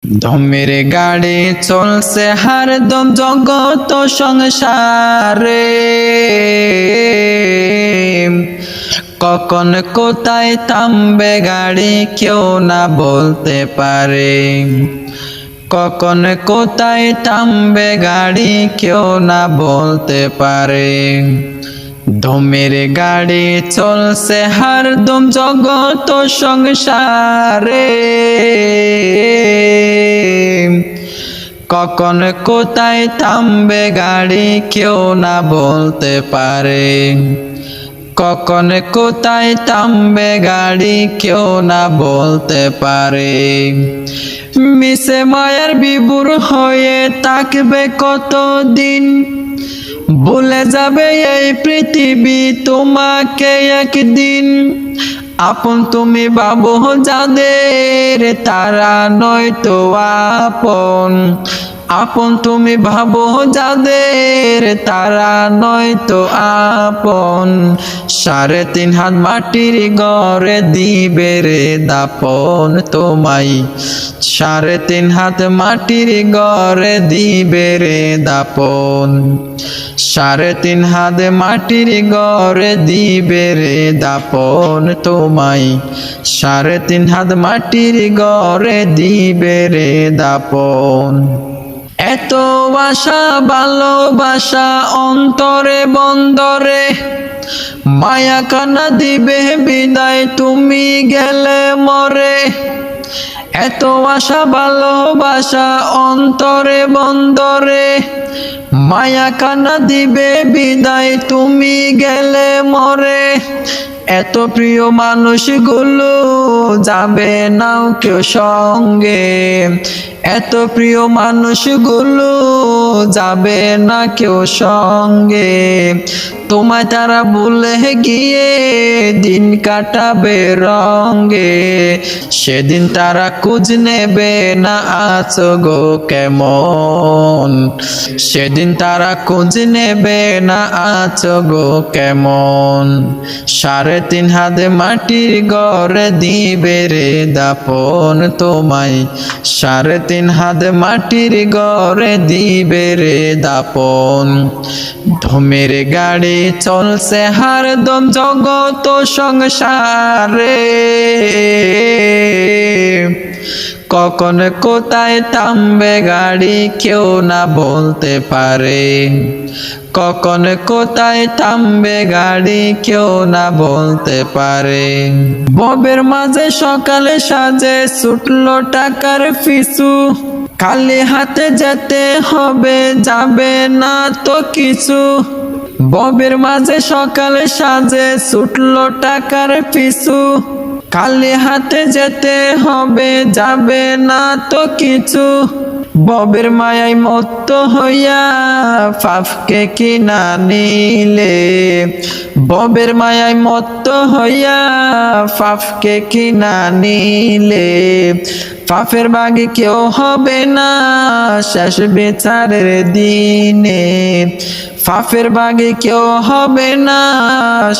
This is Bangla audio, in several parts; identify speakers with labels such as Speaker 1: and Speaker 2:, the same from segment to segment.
Speaker 1: ধমের গাড়ি চলছে হরদম জগত সংসারে, কখন কোথায় থামবে গাড়ি কেউ না বলতে পারে। কখন কোথায় থামবে গাড়ি কেউ না বলতে পারে। ধমের গাড়ি চলছে হরদম জগত সংসারে, কখন কোথায় থামবে গাড়ি কেউ না বলতে পারে। কখন কোথায় থামবে গাড়ি কেউ না বলতে পারে। মিশে মায়ার বিভোর হয়ে থাকবে কতদিন, ভুলে যাবে এই পৃথিবী তোমাকে একদিন। আপন তুমি ভাবো যাদের তারা নয়তো আপন, আপন তুমি ভাবো যাদের তারা নয়তো আপন। 3.5 হাত মাটির ঘরে দিবে রে দাপন তোমায়, 3.5 হাত মাটির ঘরে দিবে রে দাপন। 3.5 হাত মাটির ঘরে দিবে রে দাপন তোমায়, 3.5 হাত মাটির ঘরে দিবে রে দাপন। এত আশা ভালোবাসা অন্তরে বন্দরে, মায়া কান্না দিবে বিদায় তুমি গেলে মরে। এত আশা ভালোবাসা অন্তরে বন্দরে, মায়া কান্না দিবে বিদায় তুমি গেলে মরে। এত প্রিয় মানুষগুলো যাবে নাও কেউ সঙ্গে, এত প্রিয় মানুষগুলো যাবে না কেউ সঙ্গে। তোমায় তারা ভুলে গিয়ে দিন কাটাবে রঙ্গে, সেদিন তারা খোঁজ নেবে না আছো গো কেমন। সেদিন তারা খোঁজ নেবে না আছো গো কেমন। 3.5 হাত মাটির ঘরে দিবে রে দাপন তোমায়, 3.5 হাত মাটির ঘরে দিবে রে দাপন। ধমের গাড়ি চলছে হরদম জগত সংসারে, কখন কোথায় থামবে গাড়ি কেউ না বলতে পারে। কখন কোথায় থামবে গাড়ি কেউ না বলতে পারে। ববের মাঝে সকালে সাজে ছুটলো টাকার পিছু, খালি হাতে যেতে হবে যাবে না তো কিছু। ববের মাঝে সকালে সাজে ছুটলো টাকার পিছু, খালি হাতে যেতে হবে যাবে না তো কিছু। ববের মায়ায় মত্ত হইয়া পাপকে কিনা নিলে, ববের মায়ায় মত্ত হইয়া পাপকে কিনা নিলে। পাপের বাগে কেউ হবে না শেষ বিচারের দিনে, পাপের বাগে কেউ হবে না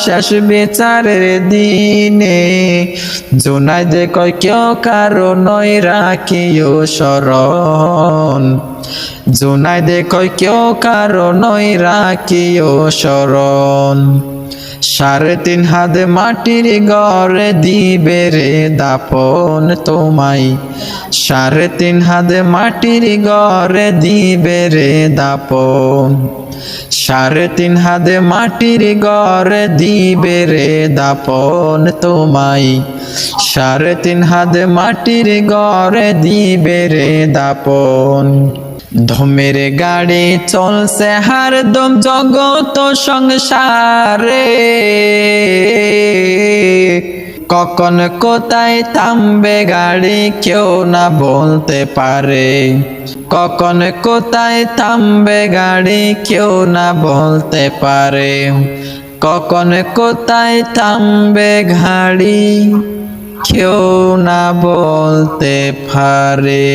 Speaker 1: শেষ বিচারের দিনে। জুনাইদে কয় কেউ কারো নয় রাখিও শরণ, জুনাইদে কয় কেউ কারো নয় রাখিও শরণ। 3.5 হাত মাটির ঘরে দিবে রে দাপন তোমায়, 3.5 হাত মাটির ঘরে দিবে রে দাপন। 3.5 হাত মাটির ঘরে দিবে রে দাপন তোমায়, 3.5 হাত মাটির ঘরে দিবে রে দাপন। ধমের গাড়ি চলছে হরদম জগত সংসারে, কখন কোথায় থামবে গাড়ি কেউ না বলতে পারে। কখন কোথায় থামবে গাড়ি কেউ না বলতে পারে। কখন কোথায় থামবে গাড়ি কেউ না বলতে পারে।